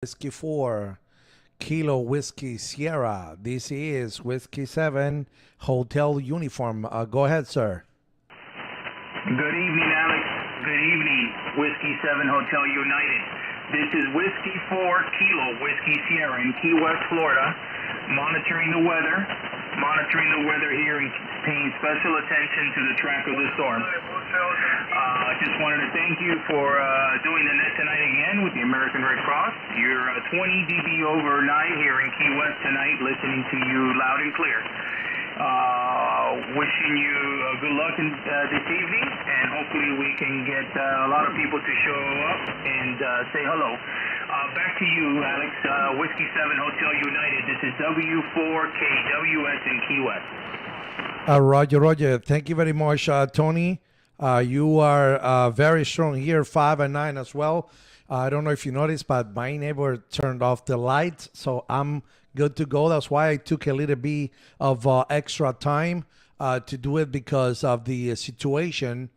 Whiskey 4, Kilo Whiskey Sierra. This is Whiskey 7, Hotel Uniform. Go ahead, sir. Good evening, Alex. Good evening, Whiskey 7 Hotel United. This is Whiskey 4 Kilo Whiskey Sierra in Key West, Florida, monitoring the weather here and paying special attention to the track of the storm. Just wanted to thank you for doing the net tonight again with the American Red Cross. You're 20 dB overnight here in Key West tonight, listening to you loud and clear. Wishing you good luck this evening, and hopefully we can get a lot of people to show up and say hello. Back to you, Alex. Whiskey 7 Hotel United. This is W4KWS in Key West. Roger. Thank you very much, Tony. You are very strong here, 5 and 9 as well. I don't know if you noticed, but my neighbor turned off the lights, so I'm good to go. That's why I took a little bit of extra time to do it, because of the situation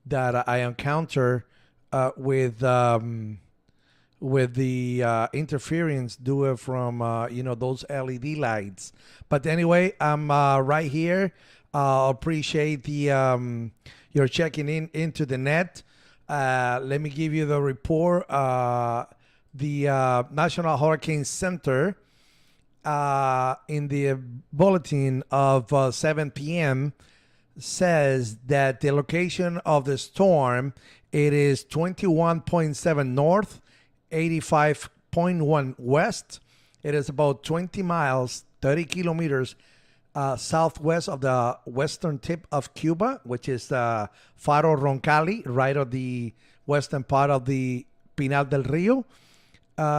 that I encounter with the interference due from those LED lights. But anyway, I'm right here. Appreciate the you're checking into the net. Let me give you the report. The National Hurricane Center in the bulletin of 7 p.m. says that the location of the storm, it is 21.7 north, 85.1 west. It is about 20 miles, 30 kilometers southwest of the western tip of Cuba, which is Faro Roncalli, right of the western part of the Pinal del Rio,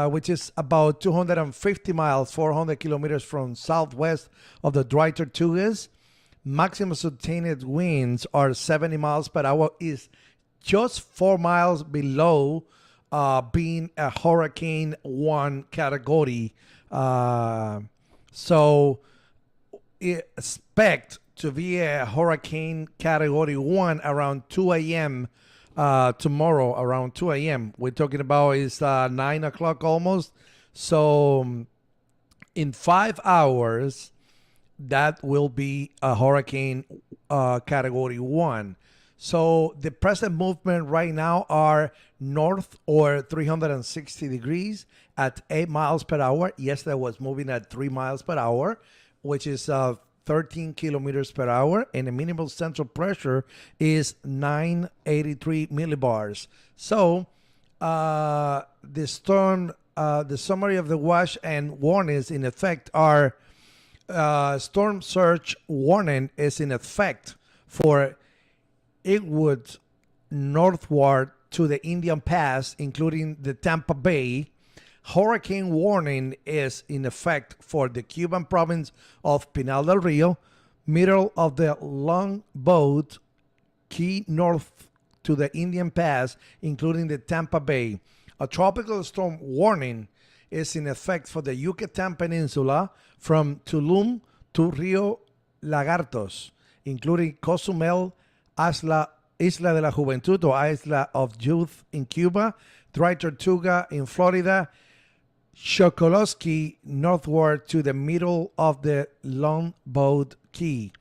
which is about 250 miles, 400 kilometers from southwest of the Dry Tortugas. Maximum sustained winds are 70 miles per hour, is just 4 miles below being a Hurricane 1 category. So expect to be a Hurricane Category 1 around 2 a.m. Tomorrow, around 2 a.m. We're talking about is 9 o'clock almost. So in 5 hours, that will be a Hurricane Category 1. So the present movement right now are north or 360 degrees at 8 miles per hour. Yesterday was moving at 3 miles per hour, which is 13 kilometers per hour, and the minimal central pressure is 983 millibars. So the storm, the summary of the watch and warnings in effect are storm surge warning is in effect for Inglewood northward to the Indian Pass, including the Tampa Bay. Hurricane warning is in effect for the Cuban province of Pinal del Rio, middle of the Longboat Key north to the Indian Pass, including the Tampa Bay. A tropical storm warning is in effect for the Yucatan Peninsula from Tulum to Rio Lagartos, including Cozumel, Isla de la Juventud or Isla of Youth in Cuba, Dry Tortuga in Florida, Chokolosky northward to the middle of the Longboat Key,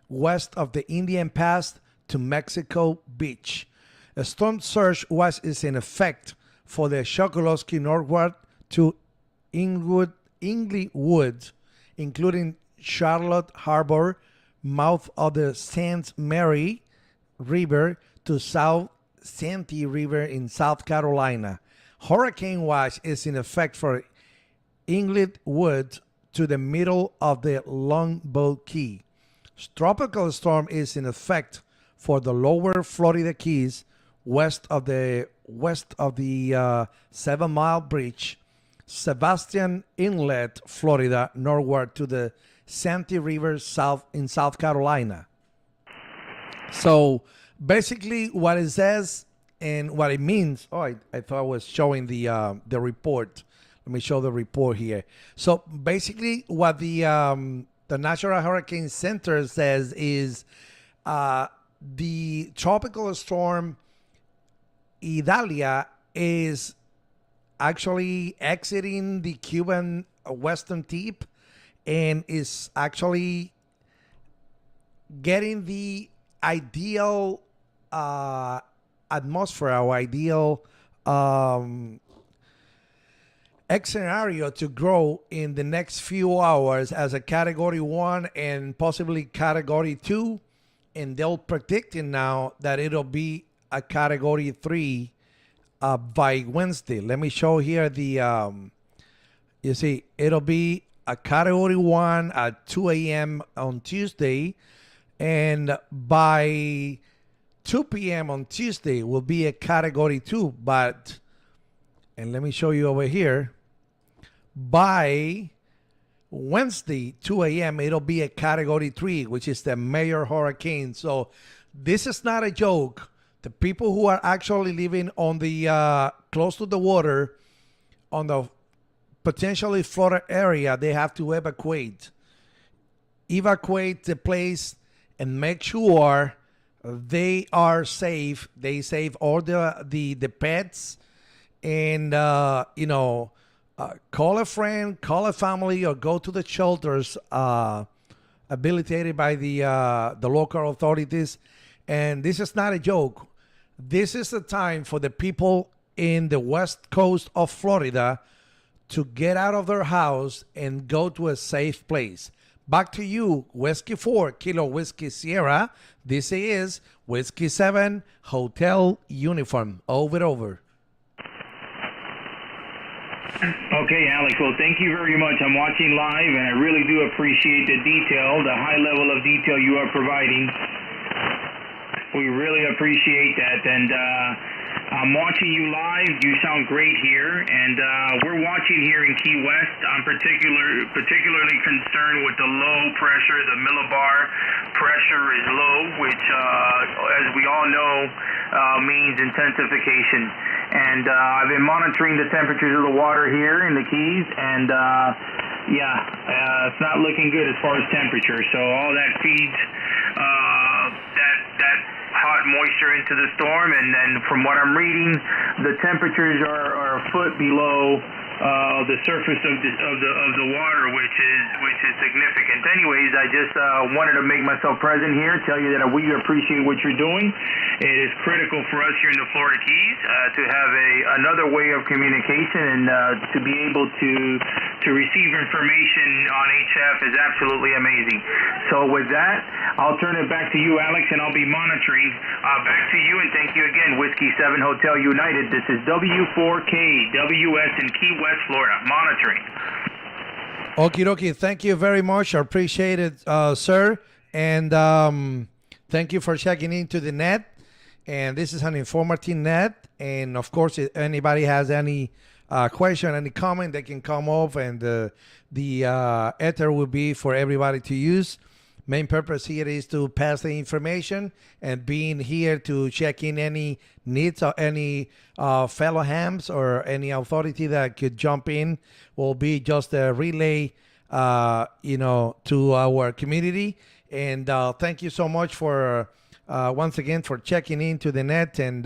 west of the Indian Pass to Mexico Beach. A storm surge is in effect for the Chokolosky northward to Inglewood, including Charlotte Harbor, mouth of the St. Mary River to South Santee River in South Carolina. Hurricane watch is in effect for Inglewood to the middle of the Longboat Key. Tropical storm is in effect for the lower Florida Keys, west of the 7 Mile Bridge, Sebastian Inlet, Florida, northward to the Santee River south in South Carolina. So basically what it says and what it means. Oh, I thought I was showing the report. Let me show the report here. So basically what the National Hurricane Center says is the tropical storm Idalia is actually exiting the Cuban western tip and is actually getting the ideal atmosphere or ideal um, X scenario to grow in the next few hours as a category 1 and possibly category 2. And they're predicting now that it'll be a category 3 by Wednesday. Let me show here you see, it'll be a category 1 at 2 a.m. on Tuesday. And by 2 p.m. on Tuesday will be a category 2. But, and let me show you over here, by Wednesday, 2 a.m., it'll be a category 3, which is the major hurricane. So this is not a joke. The people who are actually living on the close to the water, on the potentially flooded area, they have to evacuate the place and make sure they are safe. They save all the pets, and call a friend, call a family, or go to the shelters habilitated by the local authorities. And this is not a joke. This is the time for the people in the west coast of Florida to get out of their house and go to a safe place. Back to you, Whiskey 4, Kilo Whiskey Sierra. This is Whiskey 7, Hotel Uniform. Over. Okay, Alex. Well, thank you very much. I'm watching live, and I really do appreciate the detail, the high level of detail you are providing. We really appreciate that, and I'm watching you live. You sound great here, and we're watching here in Key West. I'm particularly concerned with the low pressure. The millibar pressure is low, which, as we all know, means intensification. And I've been monitoring the temperatures of the water here in the Keys, and it's not looking good as far as temperature. So all that feeds that hot moisture into the storm, and then from what I'm reading, the temperatures are a foot below the surface of the water, which is significant. Anyways, I just wanted to make myself present here, tell you that we appreciate what you're doing. It is critical for us here in the Florida Keys to have another way of communication, and to be able to receive information on HF is absolutely amazing. So with that, I'll turn it back to you, Alex, and I'll be monitoring. Back to you, and thank you again, Whiskey 7 Hotel United. This is W4KWS in Key West, Florida, monitoring. Okie dokie. Thank you very much. I appreciate it, sir. And thank you for checking into the net. And this is an informative net. And of course, if anybody has any question, any comment, they can come up, and the ether will be for everybody to use. Main purpose here is to pass the information, and being here to check in any needs or any fellow hams or any authority that could jump in will be just a relay, to our community. And thank you so much for once again for checking into the net, and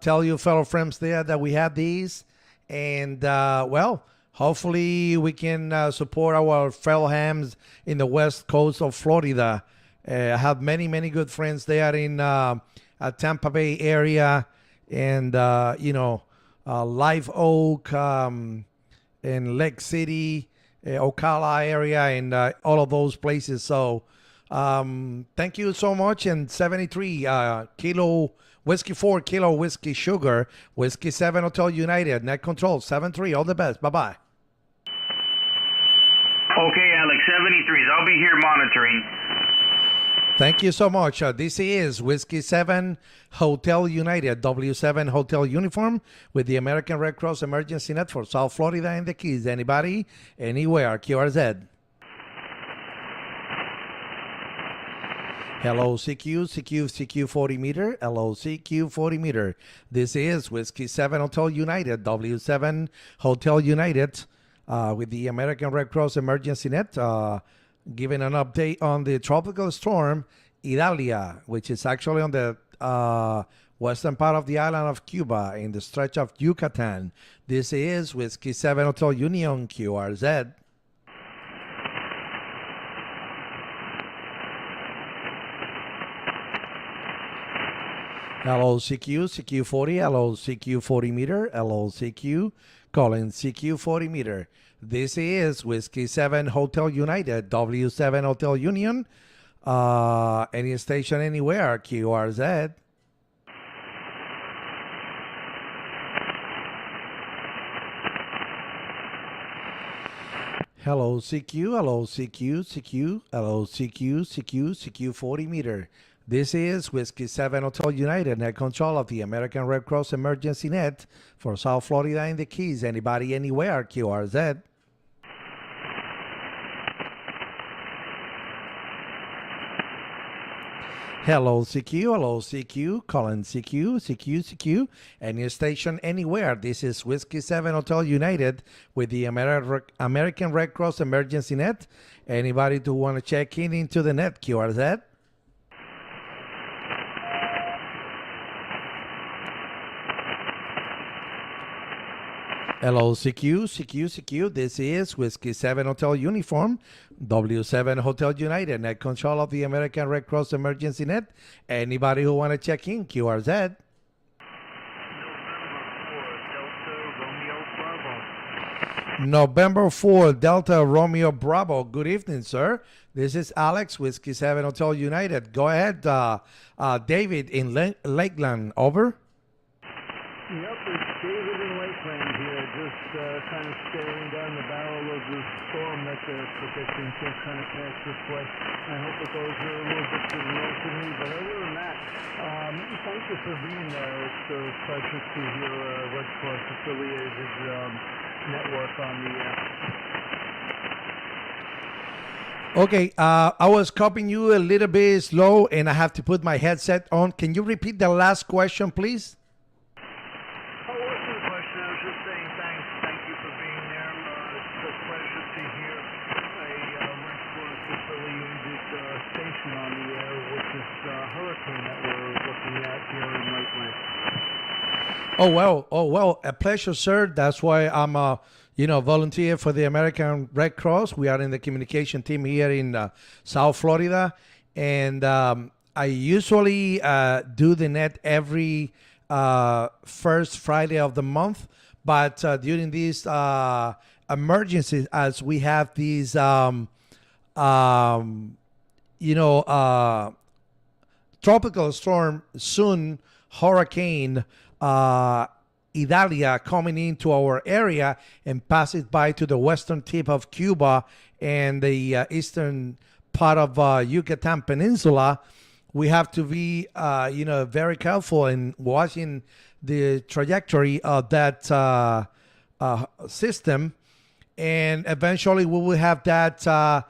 tell you fellow friends there that we have these, and hopefully we can support our fellow hams in the west coast of Florida. I have many good friends there in Tampa Bay area, and Live Oak, and Lake City, Ocala area, and all of those places. So thank you so much. And 73 Kilo Whiskey 4, Kilo Whiskey Sugar, Whiskey 7 Hotel United, net control 73. All the best. Bye-bye. Okay, Alex, 73s. I'll be here monitoring. Thank you so much. This is Whiskey 7 Hotel United, W7 Hotel Uniform with the American Red Cross Emergency Net for South Florida and the Keys. Anybody, anywhere, QRZ. Hello, CQ 40 meter. Hello, CQ 40 meter. This is Whiskey 7 Hotel United, W7 Hotel United, with the American Red Cross Emergency Net, giving an update on the tropical storm Idalia, which is actually on the western part of the island of Cuba, in the stretch of Yucatan. This is Whiskey 7 Hotel Union QRZ. Hello, CQ, CQ40, hello, CQ40 meter, hello, CQ, calling CQ40 meter. This is Whiskey 7 Hotel United, W7 Hotel Union, any station, anywhere, QRZ. Hello, CQ, hello, CQ, CQ, hello, CQ, CQ, CQ40 meter. This is Whiskey 7 Hotel United, net control of the American Red Cross Emergency Net for South Florida and the Keys. Anybody, anywhere, QRZ. Hello, CQ. Hello, CQ. Calling CQ, CQ, CQ. Any station, anywhere. This is Whiskey 7 Hotel United with the American Red Cross Emergency Net. Anybody who want to check in into the net, QRZ. Hello, CQ, CQ, CQ. This is Whiskey 7 Hotel Uniform, W7 Hotel United, net control of the American Red Cross Emergency Net. Anybody who want to check in, QRZ. November 4, Delta Romeo Bravo. Good evening, sir. This is Alex, Whiskey 7 Hotel United. Go ahead, David in Lakeland. Over. Yep, it's David in Lakeland here, just kind of staring down the barrel of the storm that they're predicting to kind of pass this way. I hope it goes a little bit to the north of me, but other than that, thank you for being there. It's a pleasure to hear Red Cross affiliated network on the air. Okay, I was copying you a little bit slow and I have to put my headset on. Can you repeat the last question, please? Oh well, a pleasure, sir. That's why I'm volunteer for the American Red Cross. We are in the communication team here in South Florida, and I usually do the net every first Friday of the month. But during these emergencies, as we have these, tropical storm soon, hurricane Idalia coming into our area and passes by to the western tip of Cuba and the eastern part of Yucatan Peninsula, we have to be, very careful in watching the trajectory of that system, and eventually we will have that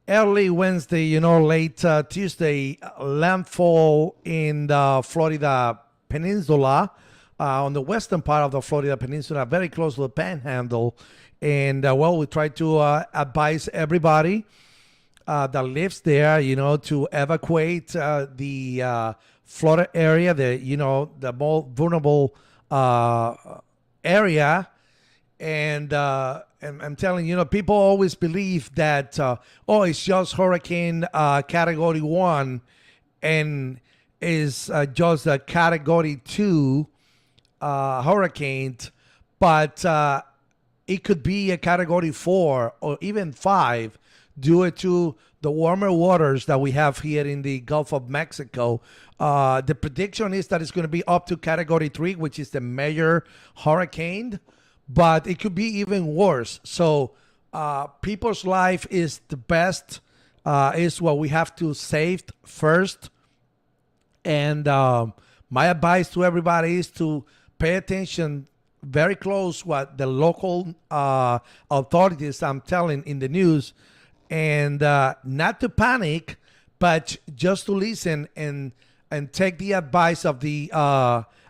early Wednesday, late Tuesday landfall in the Florida Peninsula, on the western part of the Florida Peninsula, very close to the Panhandle. And we try to advise everybody that lives there, to evacuate the Florida area, the more vulnerable area. And I'm telling you, people always believe that it's just hurricane category 1 and is just a category 2 hurricane, but it could be a category 4 or even 5 due to the warmer waters that we have here in the Gulf of Mexico. The prediction is that it's going to be up to category 3, which is the major hurricane, but it could be even worse. So people's life is the best, is what we have to save first. And my advice to everybody is to pay attention very close what the local authorities I'm telling in the news, and not to panic, but just to listen and take the advice of the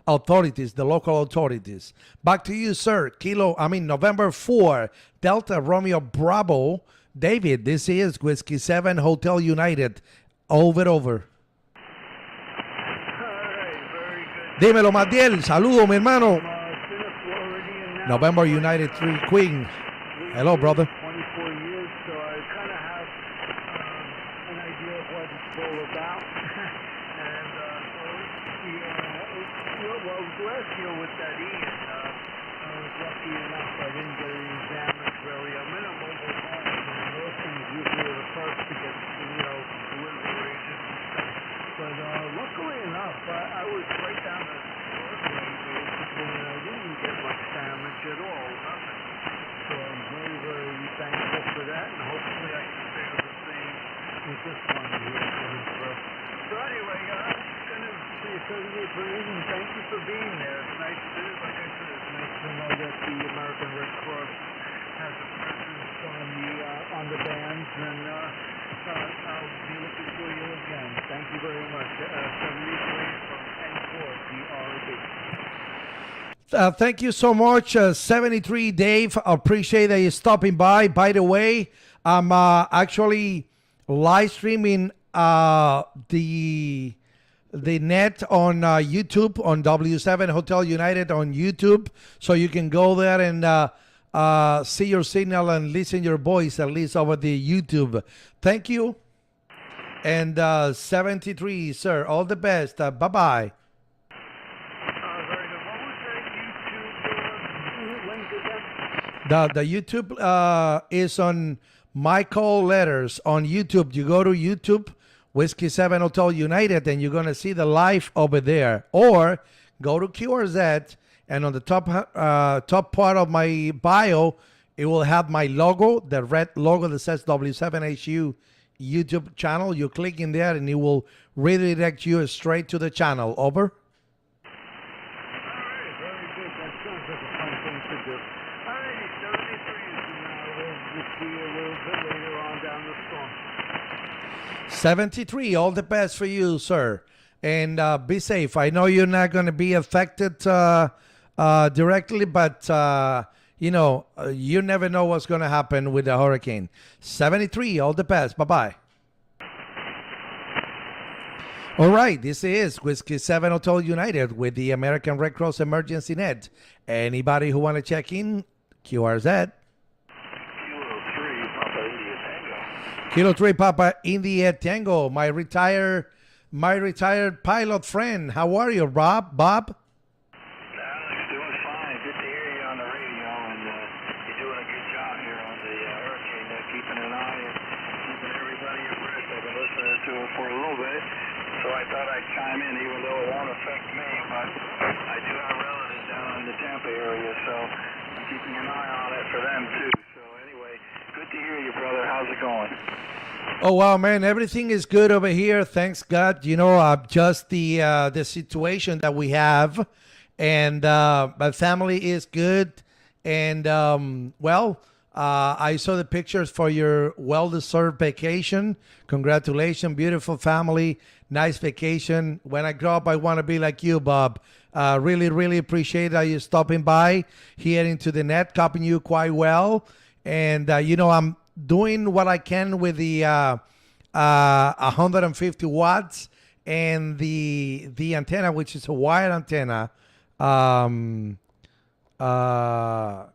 authorities, the local authorities. Back to you, sir. November 4, Delta Romeo Bravo. David, this is Whiskey 7 Hotel United. Over. All right, very Dímelo, Matiel. Saludo, mi hermano. Been a Floridian now. November United 3 Queen. Hello, brother. 24 years, so I kind of have an idea of what it's all about. And well, last year with that Ian, I was lucky enough I didn't get any damage really. I'm in a mobile home, and those things usually are the first to get, deliveries and stuff. But luckily enough, I was right down the roadway basically, and I didn't get much damage at all, nothing. So I'm very, very thankful for that, and hopefully I can say the same with this one here coming through. So anyway, I'm just going to say a 38 breeze, and thank you for being there. It's nice to, like I said, it's nice to know that the American Red Cross has a presence on the bands, and I'll be looking for you again. Thank you very much. 78 breeze from N4 DRB. Thank you so much, 73 Dave. Appreciate that you're stopping by. By the way, I'm actually live streaming the net on YouTube on W7 Hotel United on YouTube, so you can go there and see your signal and listen your voice at least over the YouTube. Thank you. And 73, sir, all the best. Bye bye. The YouTube is on Michael Letters on YouTube. You go to YouTube, Whiskey 7 Hotel United, and you're going to see the live over there. Or go to QRZ, and on the top part of my bio, it will have my logo, the red logo that says W7HU YouTube channel. You click in there, and it will redirect you straight to the channel. Over. Very good. That sounds like a fun thing to do. All righty, 73, and we'll see you a little bit later on down the storm. 73, all the best for you, sir. And be safe. I know you're not going to be affected directly, but, you never know what's going to happen with the hurricane. 73, all the best. Bye-bye. All right, this is Whiskey 7 Hotel United with the American Red Cross Emergency Net. Anybody who want to check in, QRZ. Kilo 3 Papa India Tango, my retired pilot friend. How are you, Bob? Alex, doing fine. Good to hear you on the radio, and you're doing a good job here on the hurricane, keeping an eye and keeping everybody abreast. I've been listening to it for a little bit, so I thought I'd chime in, even though it won't affect me, but I do have relatives down in the Tampa area, so I'm keeping an eye on it for them, too. So anyway, good to hear you, brother. How's it going? Oh wow, man! Everything is good over here. Thanks God. Just the situation that we have, and my family is good. And I saw the pictures for your well-deserved vacation. Congratulations, beautiful family, nice vacation. When I grow up, I want to be like you, Bob. Really, really appreciate that you stopping by here into the net, copying you quite well. And I'm doing what I can with the 150 watts and the antenna, which is a wired antenna. And the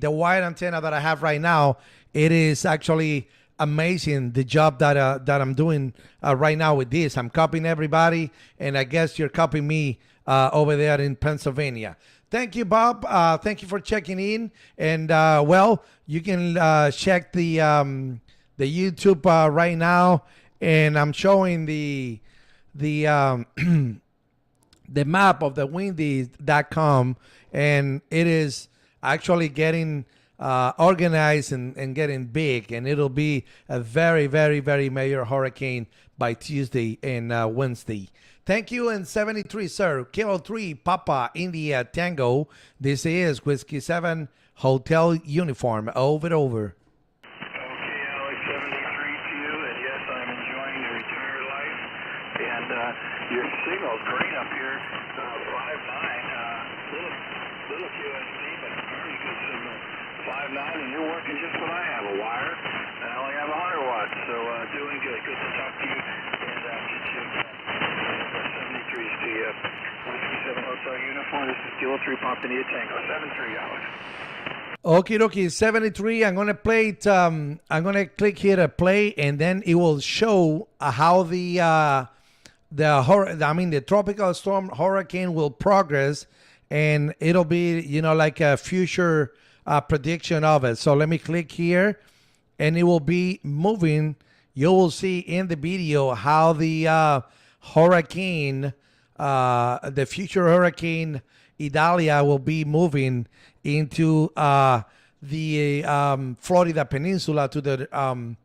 wired antenna that I have right now, it is actually amazing, the job that I'm doing right now with this. I'm copying everybody, and I guess you're copying me over there in Pennsylvania. Thank you, Bob. Thank you for checking in. And you can check the YouTube right now, and I'm showing the the map of the windy.com, and it is actually getting organized and getting big, and it'll be a very, very, very major hurricane by Tuesday and Wednesday. Thank you, and 73, sir. Kilo 3, Papa, India, Tango. This is Whiskey 7 Hotel Uniform. Over. Okay, Alex, 73 to you, and yes, I'm enjoying the retired life, and your signal's great up here, 5.9, little QSC, but very good signal, 5.9, and you're working just what I have, a wire, and I only have 100 watts, so doing good to talk to you, and get you Hotel Uniform, this is Kilo 3 Papa India Tango, 7-3, Alex. Okie dokie, 73. I'm gonna play it. I'm gonna click here to play, and then it will show how the tropical storm hurricane will progress, and it'll be like a future prediction of it. So let me click here, and it will be moving. You will see in the video how the hurricane, the future hurricane Idalia will be moving into the Florida Peninsula, to the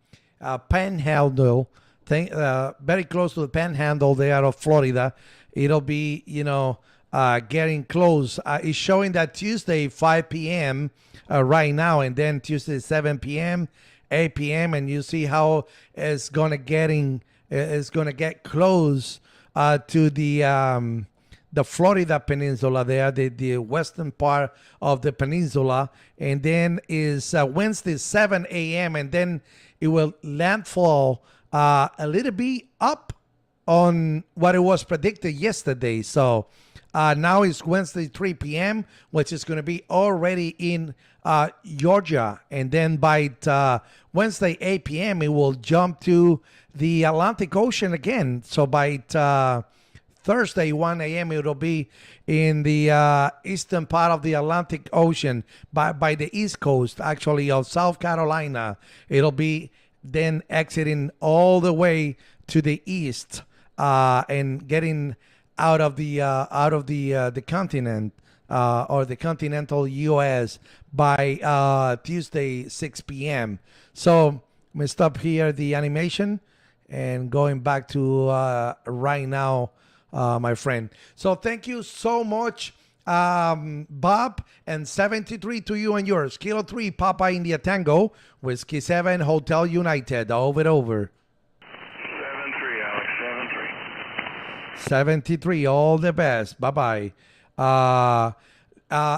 panhandle, very close to the panhandle there of Florida. It'll be, getting close. It's showing that Tuesday, 5 p.m. Right now, and then Tuesday, 7 p.m., 8 p.m., and you see how it's gonna get close to the Florida Peninsula there, the western part of the peninsula, and then is Wednesday 7 a.m. and then it will landfall a little bit up on what it was predicted yesterday. So now it's Wednesday 3 p.m., which is going to be already in Georgia, and then by Wednesday 8 p.m. it will jump to the Atlantic Ocean again. So by Thursday, 1 a.m., it'll be in the eastern part of the Atlantic Ocean, by the east coast, actually, of South Carolina. It'll be then exiting all the way to the east and getting out of the continent or the continental U.S. by Tuesday, 6 p.m. So I'm going to stop here the animation and going back to right now, my friend. So thank you so much, Bob, and 73 to you and yours. Kilo 3 Papa India Tango, Whiskey 7 Hotel United. Over. 7-3, Alex, 7-3. 73, all the best. Bye-bye.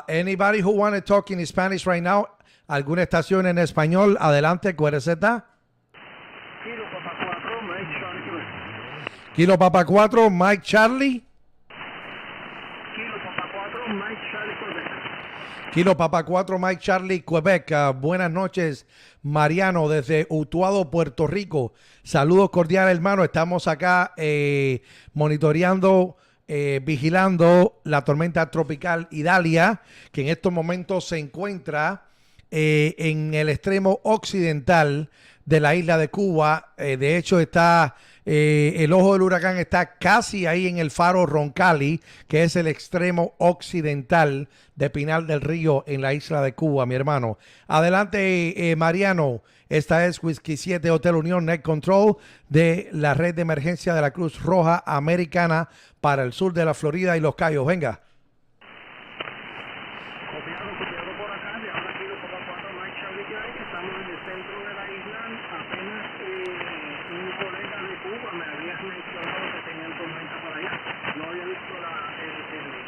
Anybody who want to talk in Spanish right now? ¿Alguna estación en español? Adelante, QRZ. Kilo Papa 4, Mike Charlie. Kilo Papa 4, Mike Charlie, Quebec. Kilo Papa 4, Mike Charlie, Quebec. Buenas noches, Mariano, desde Utuado, Puerto Rico. Saludos cordiales, hermano. Estamos acá monitoreando, vigilando la tormenta tropical Idalia, que en estos momentos se encuentra en el extremo occidental de la isla de Cuba. De hecho, está el ojo del huracán está casi ahí en el faro Roncalli, que es el extremo occidental de Pinal del Río en la isla de Cuba, mi hermano. Adelante, Mariano. Esta es Whisky 7 Hotel Unión Net Control de la red de emergencia de la Cruz Roja Americana para el sur de la Florida y Los Cayos. Venga. Copiado por acá, de ahora Kilo Papa 4, Mike Charlie, que estamos en el centro de la isla. Apenas un colega de Cuba me había mencionado que tenían tormenta por allá. No había visto el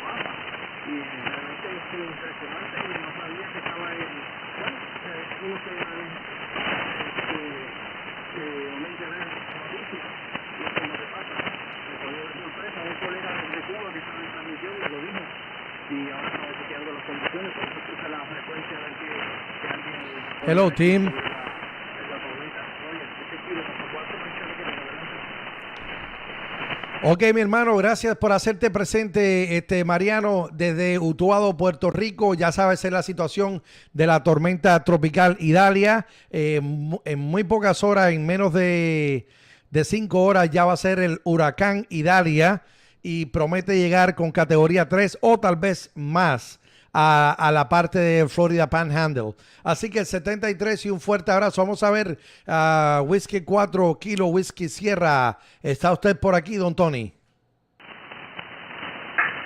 mapa y realmente es impresionante. Y no sabía que estaba en, uno que realmente ver noticias lo que nos pasa. Me cogió de sorpresa un colega de Cuba que estaba en transmisión y lo dijo. Y ahora estamos chequeando las condiciones, por eso escucha la frecuencia a ver que alguien... Hello, team. La tormenta. Oye, este Kilo Papa 4, Mike Charlie, adelante. Ok, mi hermano, gracias por hacerte presente, Mariano, desde Utuado, Puerto Rico. Ya sabes, es la situación de la tormenta tropical Idalia. En muy pocas horas, en menos de 5 horas, ya va a ser el huracán Idalia y promete llegar con categoría 3 o tal vez más a la parte de Florida Panhandle. Así que el 73 y un fuerte abrazo. Vamos a ver, Whisky 4 Kilo, Whisky Sierra. ¿Está usted por aquí, don Tony?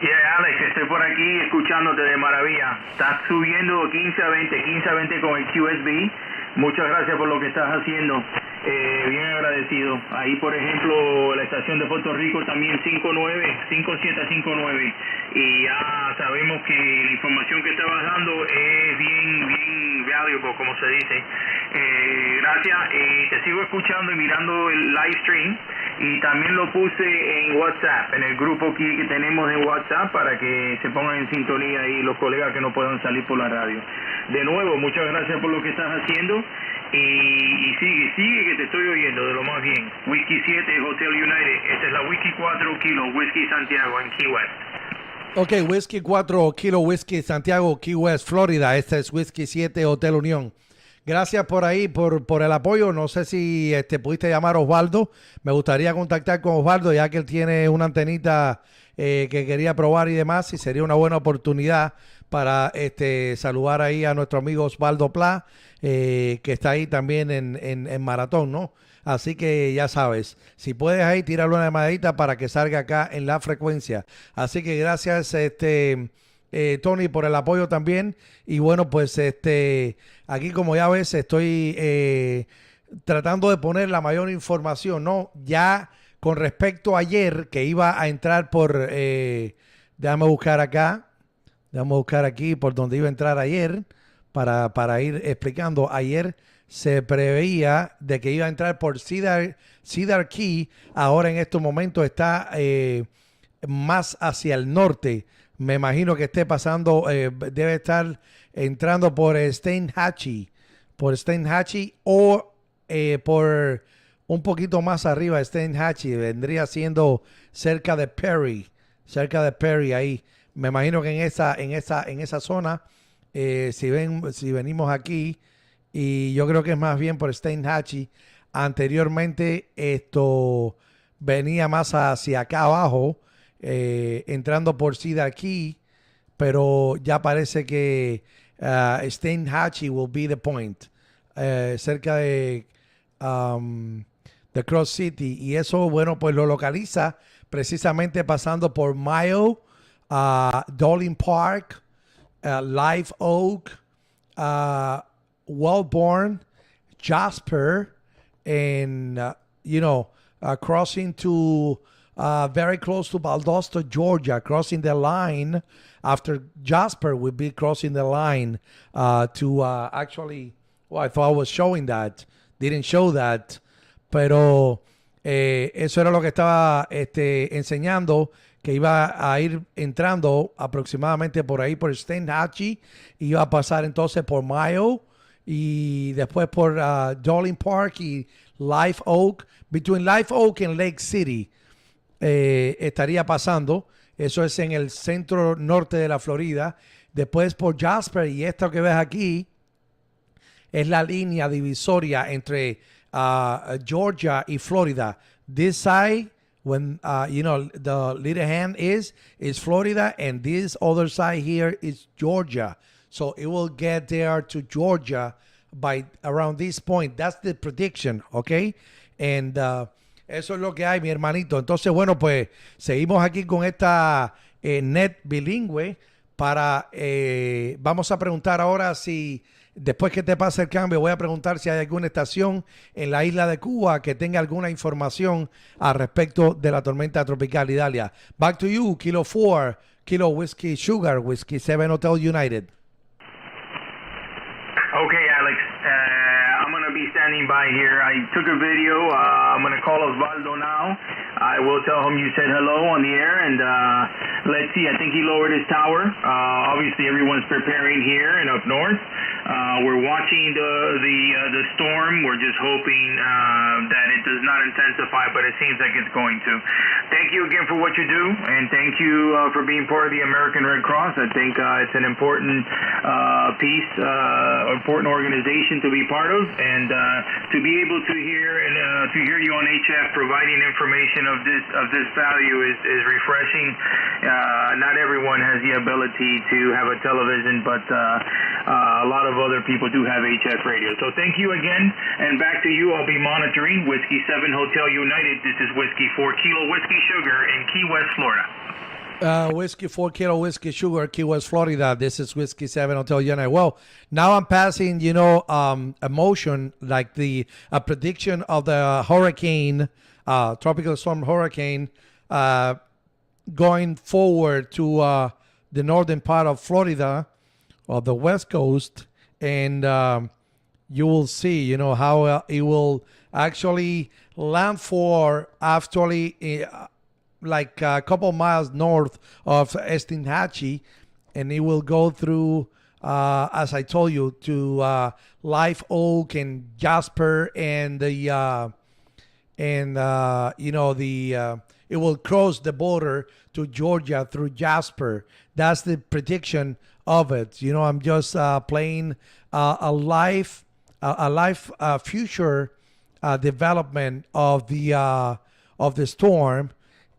Yeah, Alex, estoy por aquí escuchándote de maravilla. Estás subiendo 15 a 20 con el QSB. Muchas gracias por lo que estás haciendo. Bien agradecido. Ahí, por ejemplo, la estación de Puerto Rico también 5759. Y ya sabemos que la información que estabas dando es bien valuable, como se dice. Gracias. Te sigo escuchando y mirando el live stream. Y también lo puse en WhatsApp, en el grupo aquí que tenemos en WhatsApp, para que se pongan en sintonía ahí los colegas que no puedan salir por la radio. De nuevo, muchas gracias por lo que estás haciendo. Y sigue que te estoy oyendo de lo más bien. Whisky 7, Hotel United. Esta es la Whisky 4 Kilo, Whisky Santiago en Key West. Ok, Whisky 4 Kilo, Whisky Santiago, Key West, Florida. Este es Whisky 7, Hotel Unión. Gracias por ahí, por el apoyo. No sé si pudiste llamar a Osvaldo. Me gustaría contactar con Osvaldo, ya que él tiene una antenita que quería probar y demás. Y sería una buena oportunidad para saludar ahí a nuestro amigo Osvaldo Pla, que está ahí también en Maratón, ¿no? Así que ya sabes, si puedes ahí, tíralo una llamadita para que salga acá en la frecuencia. Así que gracias, Tony, por el apoyo también. Y bueno, pues aquí, como ya ves, estoy tratando de poner la mayor información, ¿no? Ya con respecto a ayer, que iba a entrar por, déjame buscar aquí por donde iba a entrar ayer, para ir explicando. Ayer se preveía de que iba a entrar por Cedar Key. Ahora en estos momentos está más hacia el norte. Me imagino que esté pasando, debe estar entrando por Steinhatchee o por un poquito más arriba de Steinhatchee. Vendría siendo cerca de Perry ahí. Me imagino que en esa zona, si venimos aquí, y yo creo que es más bien por Steinhatchee. Anteriormente esto venía más hacia acá abajo, entrando por Cedar Key, pero ya parece que Steinhatchee will be the point, cerca de Cross City, y eso, bueno, pues lo localiza precisamente pasando por Mayo, Darling Park, Live Oak, Wellborn, Jasper, and crossing to very close to Valdosta, Georgia, crossing the line. After Jasper, we'll be crossing the line to actually. Well, I thought I was showing that. Didn't show that, pero eso era lo que estaba enseñando, que iba a ir entrando aproximadamente por ahí por Steinhatchee, iba a pasar entonces por Mayo y después por Darling Park y Live Oak. Between Live Oak and Lake City estaría pasando. Eso es en el centro norte de la Florida. Después por Jasper, y esto que ves aquí es la línea divisoria entre Georgia y Florida. This side, when the little hand is Florida, and this other side here is Georgia. So it will get there to Georgia by around this point. That's the prediction, okay? And eso es lo que hay, mi hermanito. Entonces, bueno, pues seguimos aquí con esta net bilingüe vamos a preguntar ahora si, después que te pase el cambio, voy a preguntar si hay alguna estación en la isla de Cuba que tenga alguna información al respecto de la tormenta tropical Idalia. Back to you, Kilo 4, Kilo Whiskey Sugar, Whiskey 7 Hotel United. Okay, Alex. I'm going to be standing by here. I took a video. I'm going to call Osvaldo now. I will tell him you said hello on the air, and let's see. I think he lowered his tower. Obviously, everyone's preparing here and up north. We're watching the storm. We're just hoping that it does not intensify, but it seems like it's going to. Thank you again for what you do, and thank you for being part of the American Red Cross. I think it's an important piece, important organization to be part of, and to be able to hear you on HF providing information of this value is refreshing. Not everyone has the ability to have a television, but a lot of other people do have HF radio. So thank you again, and back to you. I'll be monitoring Whiskey 7 Hotel United. This is Whiskey 4 Kilo Whiskey Sugar in Key West, Florida. Whiskey 4 Kilo Whiskey Sugar, Key West, Florida. This is Whiskey 7 Hotel United. Well, now I'm passing, a motion like a prediction of the hurricane, tropical storm hurricane, going forward to the northern part of Florida, or the West Coast, and you will see, how it will actually land for actually like a couple miles north of Estinhachi, and it will go through, as I told you, to Live Oak and Jasper and the it will cross the border to Georgia through Jasper. That's the prediction of it. I'm just playing a live future development of the storm.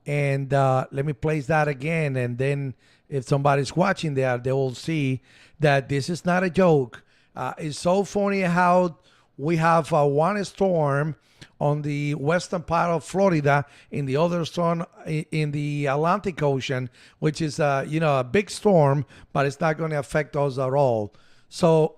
And let me place that again, and then if somebody's watching there, they will see that this is not a joke. It's so funny how we have one storm on the western part of Florida, in the other storm in the Atlantic Ocean, which is a big storm, but it's not going to affect us at all. So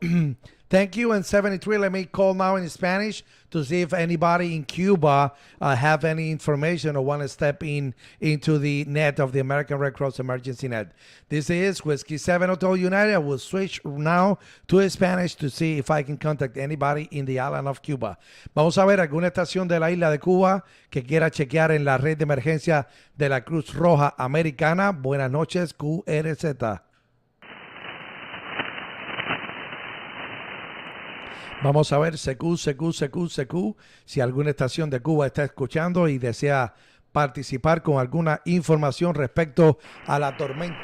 thank you. And 73, let me call now in Spanish to see if anybody in Cuba have any information or want to step into the net of the American Red Cross Emergency Net. This is Whiskey 7 Hotel United. I will switch now to Spanish to see if I can contact anybody in the island of Cuba. Vamos a ver alguna estación de la isla de Cuba que quiera chequear en la red de emergencia de la Cruz Roja Americana. Buenas noches, QRZ. Vamos a ver, CQ, si alguna estación de Cuba está escuchando y desea participar con alguna información respecto a la tormenta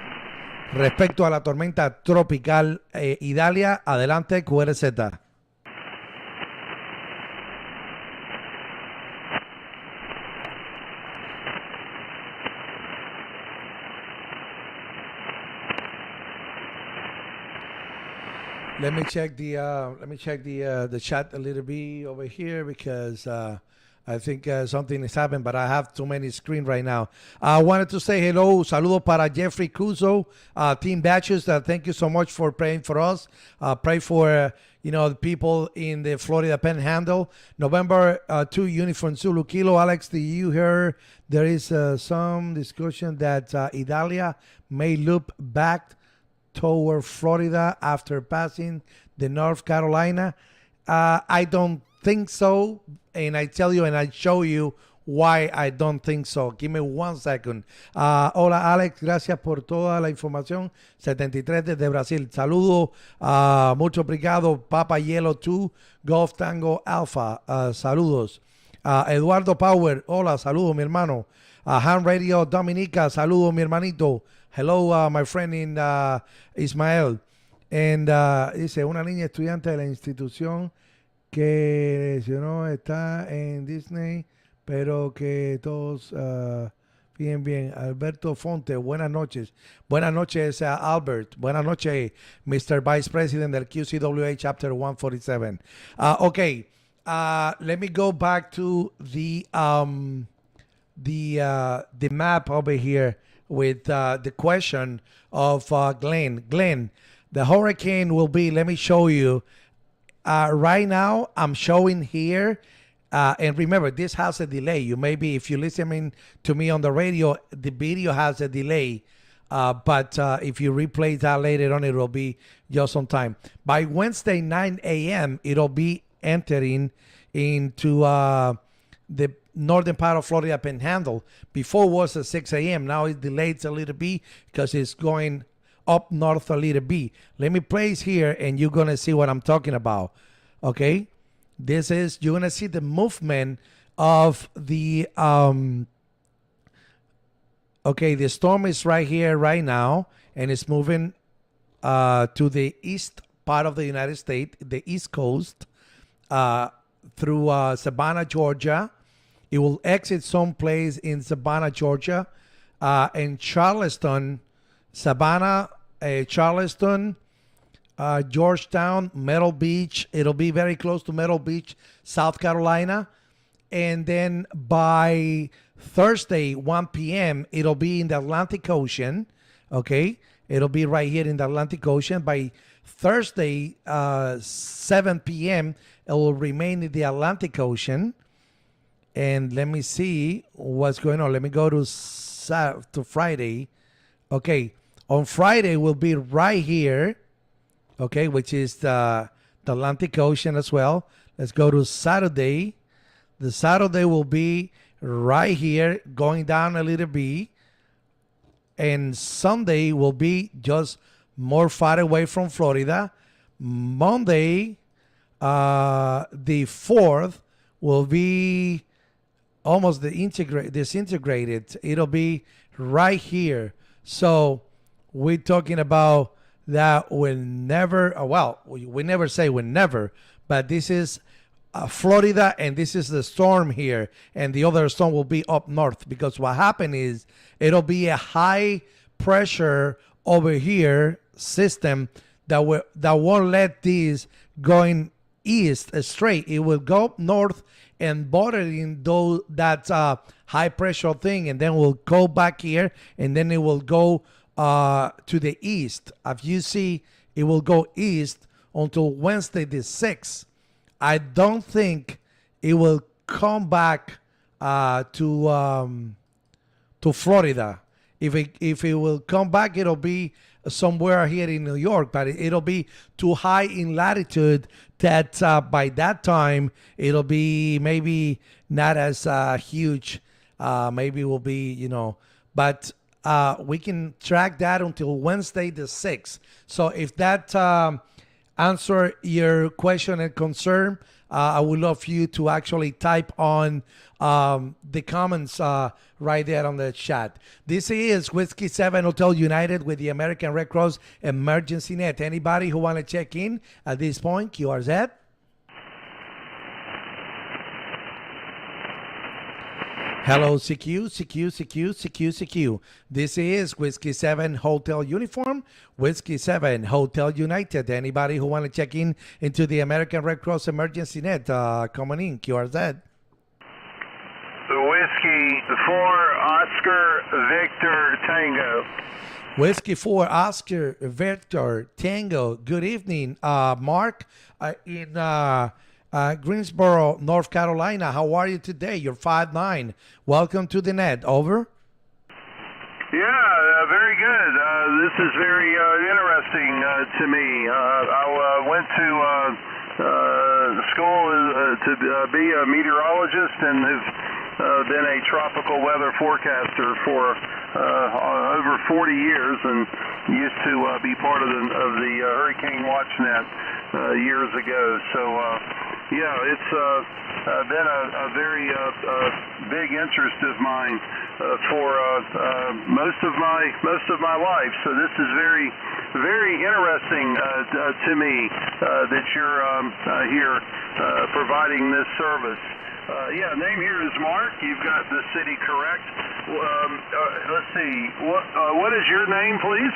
tropical Idalia. Adelante, QRZ. Let me check the chat a little bit over here, because I think something is happening, but I have too many screens right now. I wanted to say hello, saludos para Jeffrey Cuso, Team Batches. Thank you so much for praying for us. Pray for the people in the Florida Panhandle. November 2 Uniform Zulu Kilo. Alex, do you hear there is some discussion that Idalia may loop back toward Florida after passing the North Carolina? I don't think so, and I tell you and I show you why I don't think so. Give me 1 second. Hola Alex, gracias por toda la información. 73 desde Brasil. Saludo, mucho obrigado. Papa Yellow 2, Golf Tango Alpha. Saludos. Eduardo Power, hola, saludo mi hermano. Ham Radio Dominica, saludo mi hermanito. Hello, my friend in Ismael. And dice, una niña estudiante de la institución que está en Disney, pero que todos bien. Alberto Fonte, buenas noches. Buenas noches, Albert. Buenas noches, Mr. Vice President del QCWA Chapter 147. Okay, let me go back to the map over here with the question of Glenn. Glenn, the hurricane will be, let me show you. Right now, I'm showing here, and remember, this has a delay. You maybe, if you're listening to me on the radio, the video has a delay. But if you replay that later on, it will be just on time. By Wednesday, 9 a.m., it'll be entering into the northern part of Florida Panhandle. Before it was at 6 a.m. Now it's delayed a little bit because it's going up north a little bit. Let me place here and you're going to see what I'm talking about. Okay? This is, you're going to see the movement of the, okay, the storm is right here right now, and it's moving to the east part of the United States, the East Coast, through Savannah, Georgia. It will exit someplace in Savannah, Georgia, and Charleston, Savannah, Charleston, Georgetown, Myrtle Beach. It'll be very close to Myrtle Beach, South Carolina. And then by Thursday, 1 p.m., it'll be in the Atlantic Ocean. Okay? It'll be right here in the Atlantic Ocean. By Thursday, 7 p.m., it will remain in the Atlantic Ocean. And let me see what's going on. Let me go to Friday. Okay. On Friday, we'll be right here. Okay. Which is the the Atlantic Ocean as well. Let's go to Saturday. The Saturday will be right here, going down a little bit. And Sunday will be just more far away from Florida. Monday, the 4th, will be almost disintegrated. It'll be right here. So we're talking about that will never, well, we never say we never, but this is Florida, and this is the storm here, and the other storm will be up north, because what happened is it'll be a high pressure over here system that won't let these going east straight. It will go north and bordering that high pressure thing, and then we'll go back here, and then it will go to the east. As you see, it will go east until Wednesday the 6th. I don't think it will come back to Florida. If it will come back, it'll be somewhere here in New York, but it'll be too high in latitude that by that time it'll be maybe not as huge. Maybe it will be, but we can track that until Wednesday the 6th. So if that answer your question and concern, I would love you to actually type on the comments right there on the chat. This is Whiskey 7 Hotel United with the American Red Cross Emergency Net. Anybody who want to check in at this point, QRZ? Hello, CQ. This is Whiskey 7 Hotel Uniform, Whiskey 7 Hotel United. Anybody who want to check in into the American Red Cross Emergency Net, come on in, QRZ. Whiskey 4 Oscar Victor Tango. Whiskey 4 Oscar Victor Tango. Good evening, Mark, in Greensboro, North Carolina. How are you today? You're 5'9". Welcome to the net. Over. Yeah, very good. This is very interesting to me. I went to school to be a meteorologist and have been a tropical weather forecaster for over 40 years, and used to be part of the Hurricane Watch Net years ago. So yeah, it's been a very big interest of mine for most of my life. So this is very, very interesting to me that you're here providing this service. Yeah, name here is Mark. You've got the city correct. Let's see. What is your name, please?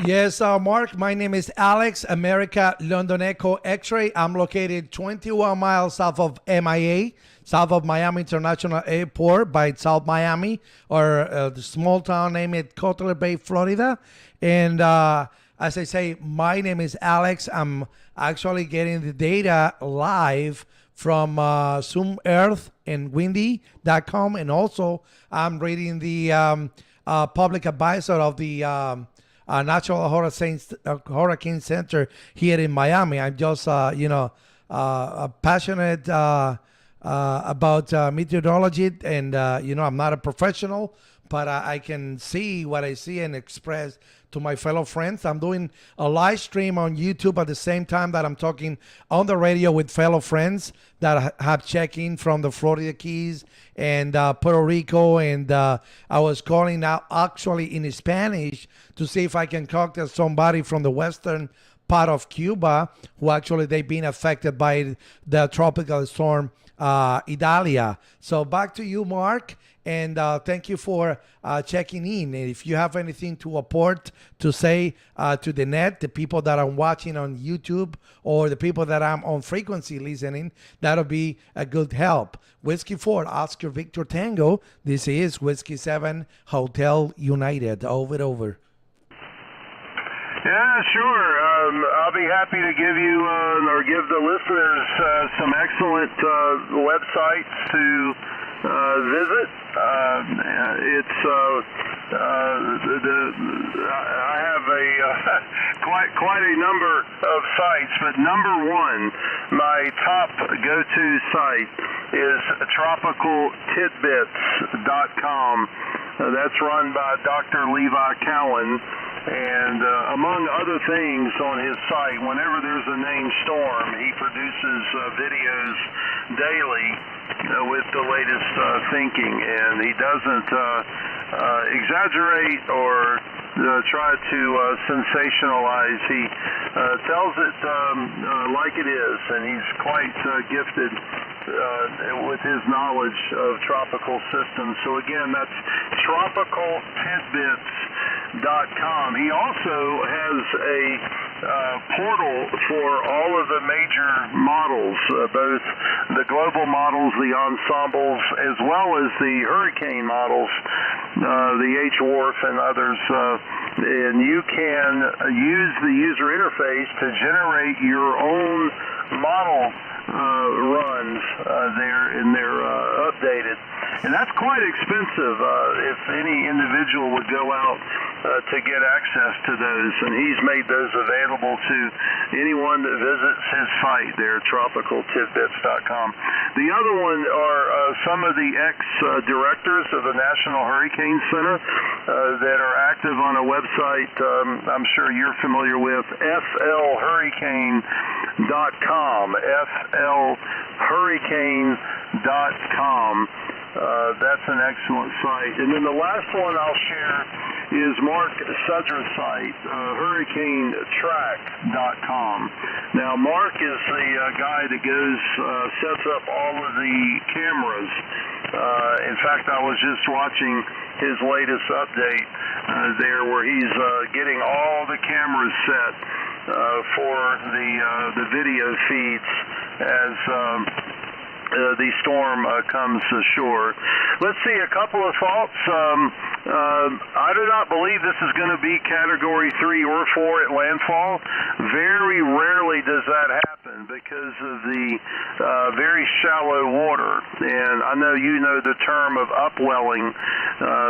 Yes, Mark. My name is Alex, America London Echo X-Ray. I'm located 21 miles south of MIA, south of Miami International Airport by South Miami, or the small town named Cutler Bay, Florida. And as I say, my name is Alex. I'm actually getting the data live from Zoom Earth and windy.com, and also I'm reading the public advisor of the National Hurricane Center here in Miami. I'm just passionate about meteorology, and I'm not a professional, but I can see what I see and express to my fellow friends. I'm doing a live stream on YouTube at the same time that I'm talking on the radio with fellow friends that have checked in from the Florida Keys and Puerto Rico. And I was calling out actually in Spanish to see if I can contact somebody from the western part of Cuba who actually they've been affected by the tropical storm Idalia. So back to you, Mark. And thank you for checking in. And if you have anything to report, to say to the net, the people that are watching on YouTube, or the people that I'm on frequency listening, that'll be a good help. Whiskey 4, Oscar Victor Tango. This is Whiskey 7, Hotel United. Over. Yeah, sure. I'll be happy to give you or give the listeners some excellent websites to visit. It's I have a quite a number of sites, but number one, my top go-to site is tropicaltidbits.com. That's run by Dr. Levi Cowan. And among other things on his site, whenever there's a named storm, he produces videos daily with the latest thinking, and he doesn't exaggerate or try to sensationalize. He tells it like it is, and he's quite gifted with his knowledge of tropical systems. So again, that's tropicaltidbits.com. He also has a portal for all of the major models, both the global models, the ensembles, as well as the hurricane models, the H-Wharf and others. And you can use the user interface to generate your own model runs there, and they're updated. And that's quite expensive if any individual would go out to get access to those. And he's made those available to anyone that visits his site there, tropicaltidbits.com. The other one are some of the ex-directors of the National Hurricane Center that are active on a website I'm sure you're familiar with, flhurricane.com, flhurricane.com. That's an excellent site. And then the last one I'll share is Mark Sudra's site, hurricanetrack.com. Now, Mark is the guy that goes, sets up all of the cameras. In fact, I was just watching his latest update there where he's getting all the cameras set for the video feeds as the storm comes ashore. Let's see, a couple of thoughts. I do not believe this is going to be Category 3 or 4 at landfall. Very rarely does that happen because of the very shallow water. And I know you know the term of upwelling,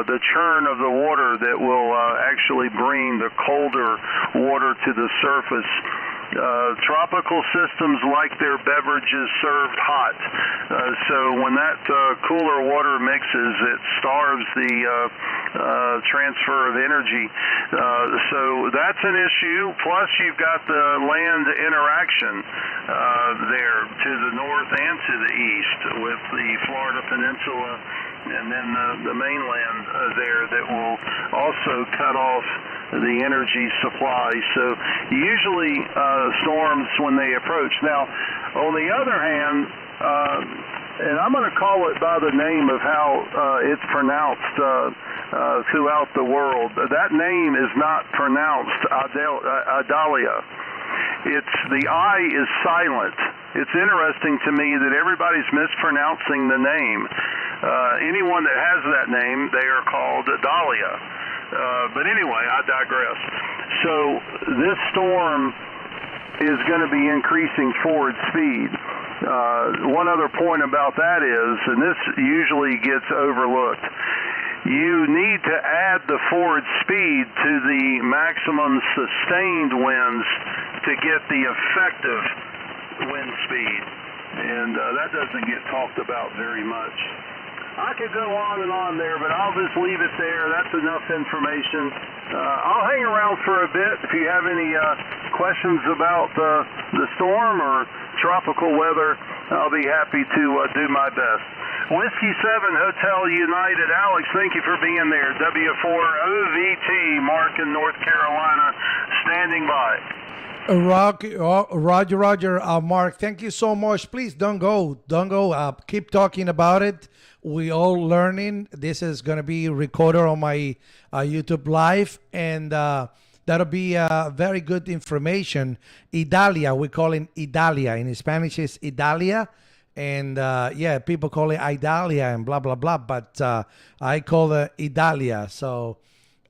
the churn of the water that will actually bring the colder water to the surface. Tropical systems like their beverages served hot. So when that cooler water mixes, it starves the transfer of energy. So that's an issue. Plus, you've got the land interaction there to the north and to the east with the Florida Peninsula and then the mainland there that will also cut off the energy supply. So usually storms when they approach. Now, on the other hand, and I'm going to call it by the name of how it's pronounced throughout the world. That name is not pronounced Idalia. It's the I is silent. It's interesting to me that everybody's mispronouncing the name. Anyone that has that name, they are called Idalia. But anyway, I digress. So this storm is going to be increasing forward speed. One other point about that is, and this usually gets overlooked, you need to add the forward speed to the maximum sustained winds to get the effective wind speed. And that doesn't get talked about very much. I could go on and on there, but I'll just leave it there. That's enough information. I'll hang around for a bit. If you have any questions about the storm or tropical weather, I'll be happy to do my best. Whiskey 7 Hotel United. Alex, thank you for being there. W4OVT, Mark in North Carolina, standing by. Roger, Mark, thank you so much. Please don't go. Keep talking about it. We all learning. This is going to be recorded on my YouTube live, and that'll be very good information. Idalia, we call it Idalia. In Spanish, it's Idalia. And yeah, people call it Idalia and blah, blah, blah. But I call it Idalia. So,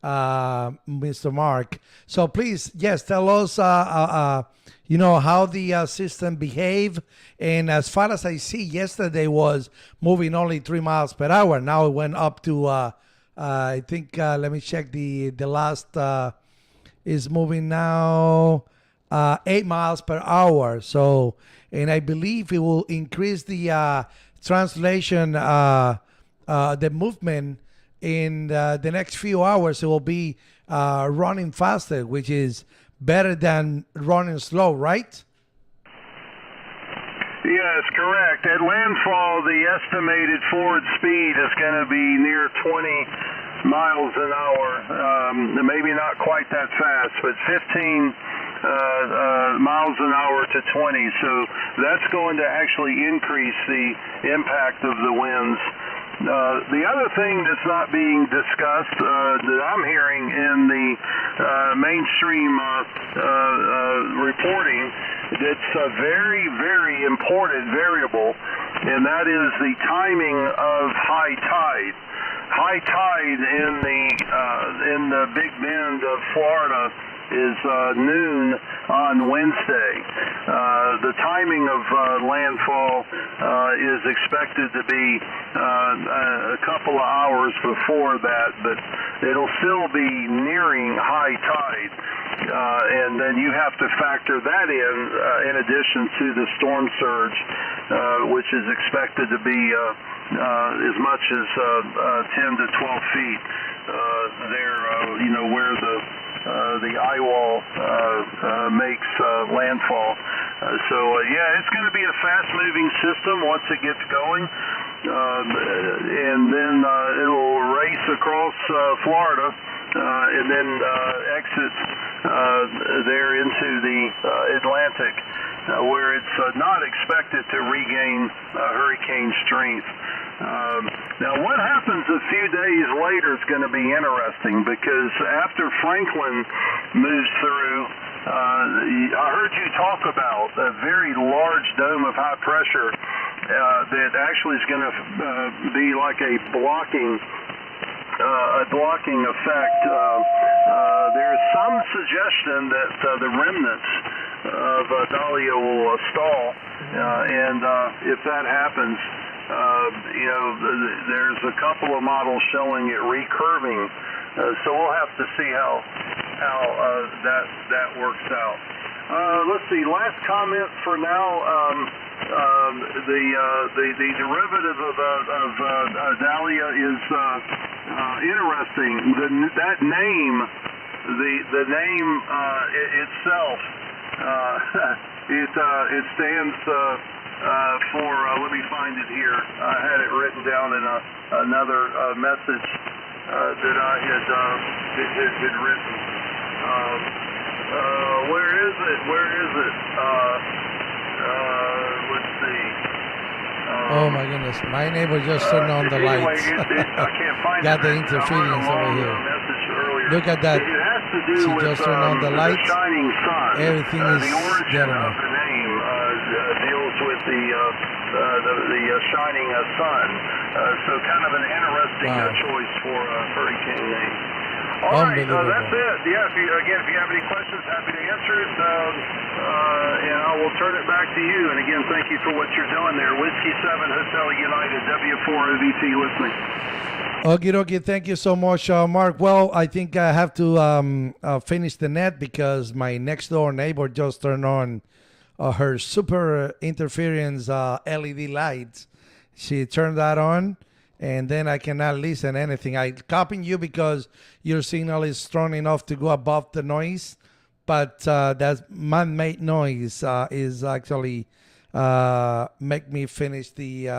Mr. Mark. So please, yes, tell us, how the system behave. And as far as I see, yesterday was moving only 3 miles per hour. Now it went up to I think let me check the last is moving now 8 miles per hour. So, and I believe it will increase the translation, the movement in the next few hours. It will be running faster, which is better than running slow, right? Yes, correct. At landfall, the estimated forward speed is going to be near 20 miles an hour. Maybe not quite that fast, but 15 miles an hour to 20. So that's going to actually increase the impact of the winds. The other thing that's not being discussed that I'm hearing in the mainstream reporting that's a very, very important variable, and that is the timing of high tide. High tide in the Big Bend of Florida is noon on Wednesday. The timing of landfall is expected to be a couple of hours before that, but it'll still be nearing high tide. And then you have to factor that in addition to the storm surge, which is expected to be as much as 10 to 12 feet there, where the eye wall makes landfall. Yeah, it's going to be a fast-moving system once it gets going, and then it'll race across Florida and then exit there into the Atlantic, where it's not expected to regain hurricane strength. Now, what happens a few days later is going to be interesting, because after Franklin moves through, I heard you talk about a very large dome of high pressure that actually is going to be like a blocking effect. There is some suggestion that the remnants of Idalia will stall, and if that happens, there's a couple of models showing it recurving, so we'll have to see how that works out. Let's see. Last comment for now. The derivative of Idalia is interesting. That name, the name itself, it stands for. Let me find it here. I had it written down in another message that I had written. Where is it? Let's see. Oh my goodness! My neighbor just turned on the anyway, lights. I can't find Got it. the interference over here. Look at that. It has to do She with just turned on the lights. shining sun. Everything is the origin getting of off. the name deals with the shining sun. So kind of an interesting choice for a hurricane name. All right, that's it. Yeah, if you have any questions, happy to answer it. And I will turn it back to you. And again, thank you for what you're doing there. Whiskey 7 Hotel United, W4OVT listening. Okie dokie, thank you so much, Mark. Well, I think I have to finish the net because my next door neighbor just turned on her super interference LED lights. She turned that on, and then I cannot listen anything. I copying you because your signal is strong enough to go above the noise, but that man-made noise is actually make me finish the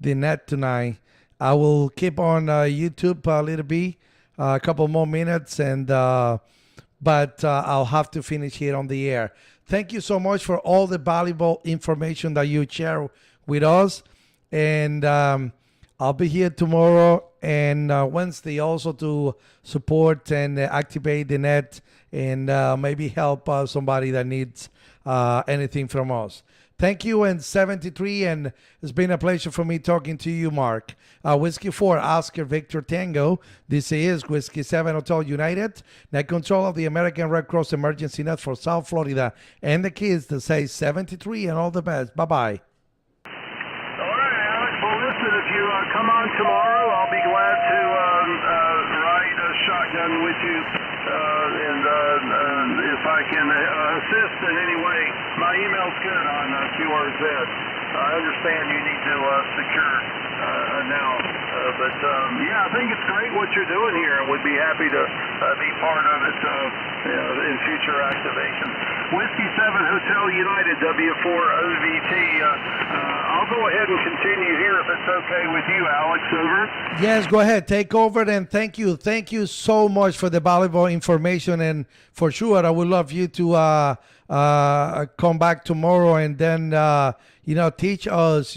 net tonight. I will keep on YouTube a little bit, a couple more minutes, and but I'll have to finish here on the air. Thank you so much for all the valuable information that you share with us, and I'll be here tomorrow and Wednesday also to support and activate the net and maybe help somebody that needs anything from us. Thank you, and 73, and it's been a pleasure for me talking to you, Mark. Whiskey 4, Oscar Victor Tango. This is Whiskey 7 Hotel United. Net control of the American Red Cross Emergency Net for South Florida and the kids to say 73 and all the best. Bye-bye. All right, Alex. Well, listen, if you come on tomorrow, I'll be glad to good on QRZ. I understand you need to secure now, but yeah, I think it's great what you're doing here, and would be happy to be part of it in future activations. Whiskey 7 Hotel United W4OVT. I'll go ahead and continue here if it's okay with you, Alex. Over. Yes, go ahead. Take over, and thank you. Thank you so much for the valuable information, and for sure, I would love you to come back tomorrow and then, teach us,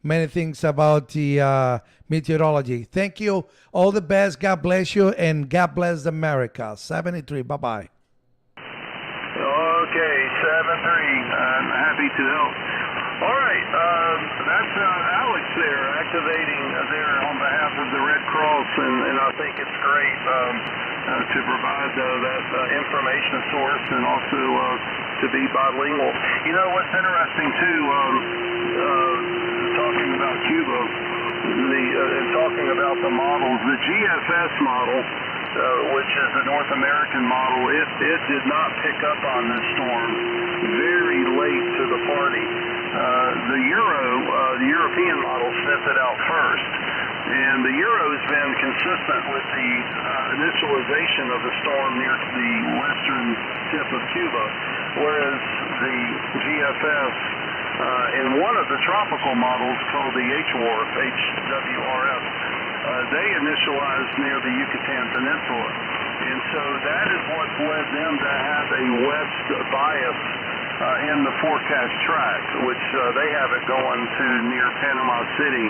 many things about the meteorology. Thank you. All the best. God bless you, and God bless America. 73. Bye-bye. Okay, 7-3. I'm happy to help. All right, that's Alex there activating there on behalf of the Red Cross, and I think it's great to provide that information source and also to be bilingual. You know what's interesting too, talking about Cuba, and talking about the models, the GFS model, which is the North American model, it did not pick up on this storm very late to the party. The European model sniffed it out first, and the Euro has been consistent with the initialization of the storm near the western tip of Cuba, whereas the GFS in one of the tropical models called the HWRF, they initialized near the Yucatan Peninsula, and so that is what's led them to have a west bias in the forecast track, which they have it going to near Panama City.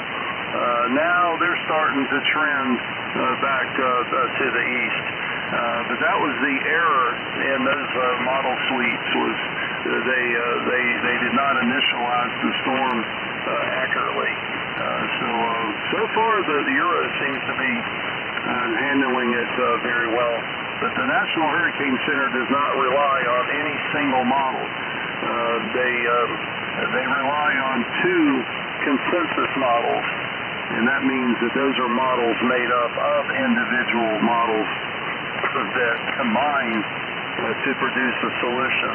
Now they're starting to trend back to the east. But that was the error in those model suites, was they did not initialize the storm accurately. So far the Euro seems to be handling it very well. But the National Hurricane Center does not rely on any single model. They rely on two consensus models, and that means that those are models made up of individual models that combine to produce a solution.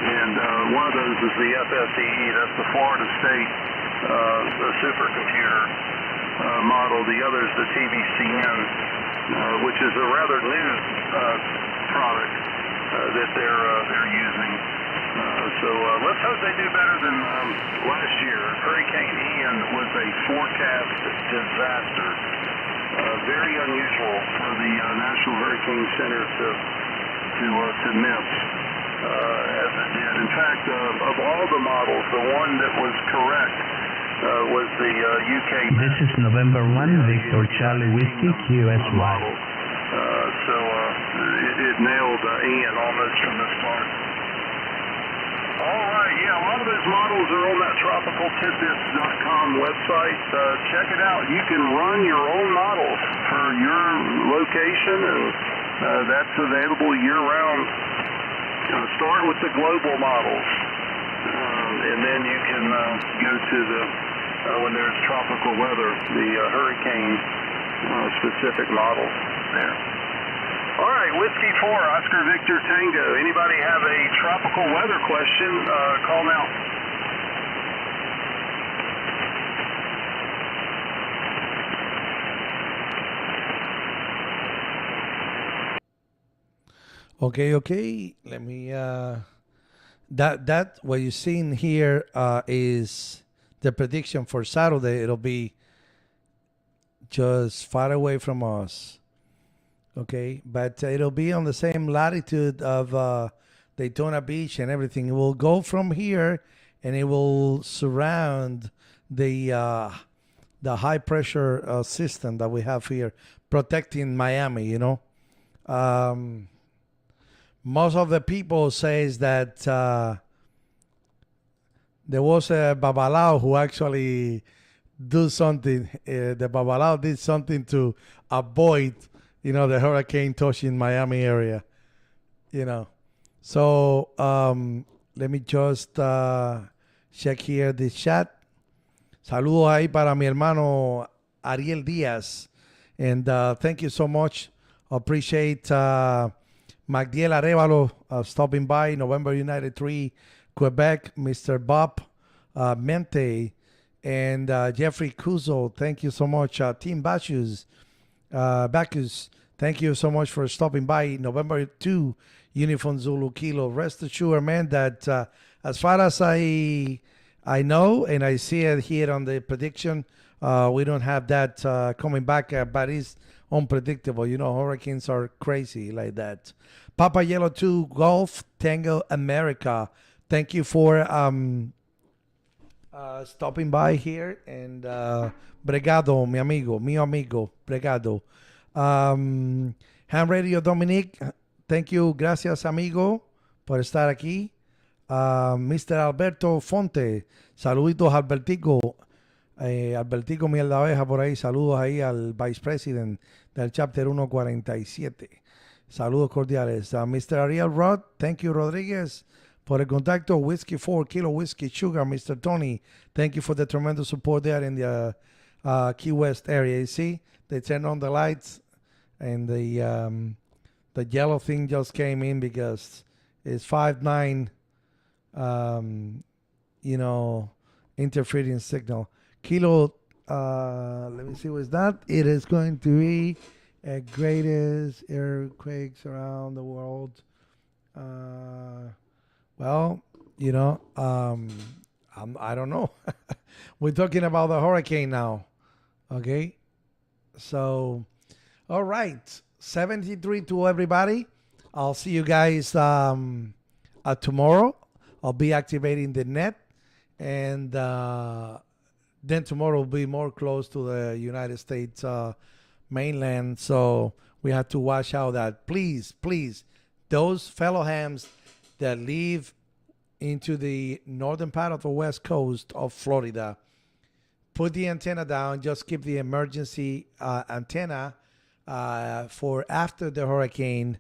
And one of those is the FSEE, that's the Florida State supercomputer model. The other is the TVCN, which is a rather new product that they're using. So let's hope they do better than last year. Hurricane Ian was a forecast disaster. Very unusual for the National Hurricane Center to miss as it did. In fact, of all the models, the one that was correct was the UK. This is November 1, Victor Charlie Whiskey, QSY. Model. So it nailed Ian almost from the start. All right, yeah, a lot of those models are on that tropicaltidbits.com website. Check it out. You can run your own models for your location, and that's available year-round. Start with the global models, and then you can go to the, when there's tropical weather, the hurricane-specific models there. All right, Whiskey 4, Oscar Victor Tango. Anybody have a tropical weather question? Call now. Okay. Let me. That what you're seeing here is the prediction for Saturday. It'll be just far away from us. Okay, but it'll be on the same latitude of Daytona Beach and everything. It will go from here, and it will surround the high pressure system that we have here, protecting Miami. Most of the people says that there was a Babalao who actually do something. The Babalao did something to avoid the hurricane touching Miami area, So let me just check here the chat. Saludos ahí para mi hermano Ariel Díaz. And thank you so much. Appreciate Magdiel Arevalo stopping by, November United 3, Quebec, Mr. Bob Mente, and Jeffrey Kuzo. Thank you so much. Team Bacchus, thank you so much for stopping by. November 2, Uniform Zulu Kilo. Rest assured, man, that as far as I know and I see it here on the prediction, we don't have that coming back, but it's unpredictable. You know, hurricanes are crazy like that. Papa Yellow 2, Golf Tango America. Thank you for stopping by here, and Bregado, mi amigo, Bregado. Ham Radio Dominic, thank you, gracias amigo por estar aquí. Mr. Alberto Fonte, saluditos Albertico, Albertico Mierda Abeja por ahí, saludos ahí al Vice President del Chapter 147. Saludos cordiales. Mr. Ariel Rod, thank you Rodriguez. For el contacto, Whiskey 4 Kilo Whiskey Sugar, Mr. Tony. Thank you for the tremendous support there in the Key West area. You see, they turned on the lights, and the yellow thing just came in because it's 5-9, interfering signal. Kilo, let me see what's that. It is going to be greatest earthquakes around the world. Well, I don't know. We're talking about the hurricane now. Okay. So, all right. 73 to everybody. I'll see you guys tomorrow. I'll be activating the net. And then tomorrow will be more close to the United States mainland. So we have to watch out that. Please, those fellow hams that live into the northern part of the west coast of Florida, put the antenna down. Just keep the emergency antenna for after the hurricane.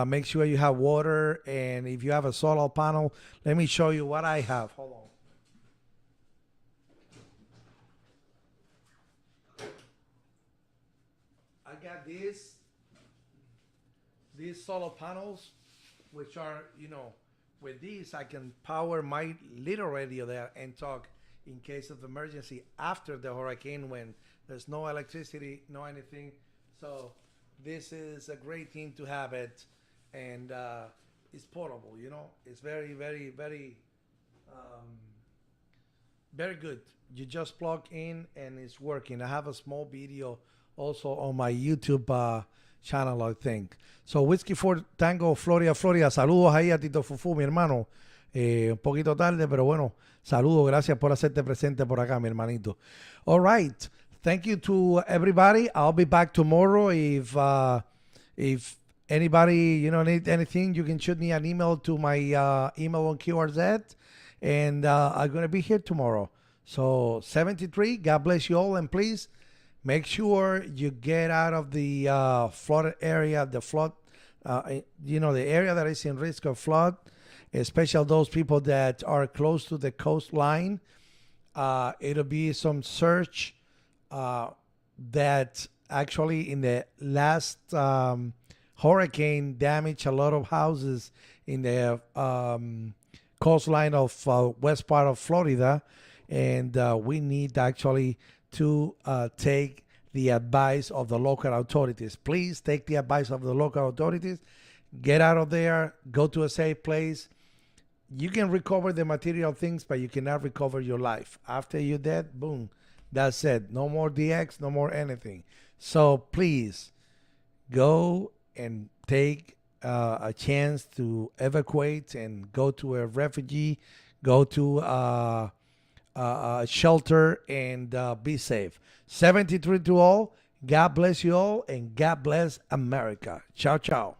Make sure you have water, and if you have a solar panel, let me show you what I have. Hold on. I got these solar panels, which are, with these I can power my little radio there and talk in case of emergency after the hurricane when there's no electricity, no anything. So this is a great thing to have it, and it's portable, It's very, very, very, very good. You just plug in and it's working. I have a small video also on my YouTube channel, I think. So, Whiskey 4 Tango, Florida. Saludos ahí a Tito Fufu, mi hermano. Un poquito tarde, pero bueno, saludos. Gracias por hacerte presente por acá, mi hermanito. All right. Thank you to everybody. I'll be back tomorrow. If anybody, need anything, you can shoot me an email to my email on QRZ. And I'm going to be here tomorrow. So, 73. God bless you all. And please, make sure you get out of the flooded area, the flood, the area that is in risk of flood, especially those people that are close to the coastline. It'll be some search that actually in the last hurricane damaged a lot of houses in the coastline of west part of Florida. And we need actually to take the advice of the local authorities. Please take the advice of the local authorities. Get out of there. Go to a safe place. You can recover the material things, but you cannot recover your life. After you're dead, boom, that's it. No more DX, no more anything. So please go and take a chance to evacuate and go to a refugee, go to a shelter, and be safe. 73 to all. God bless you all, and God bless America. Ciao, ciao.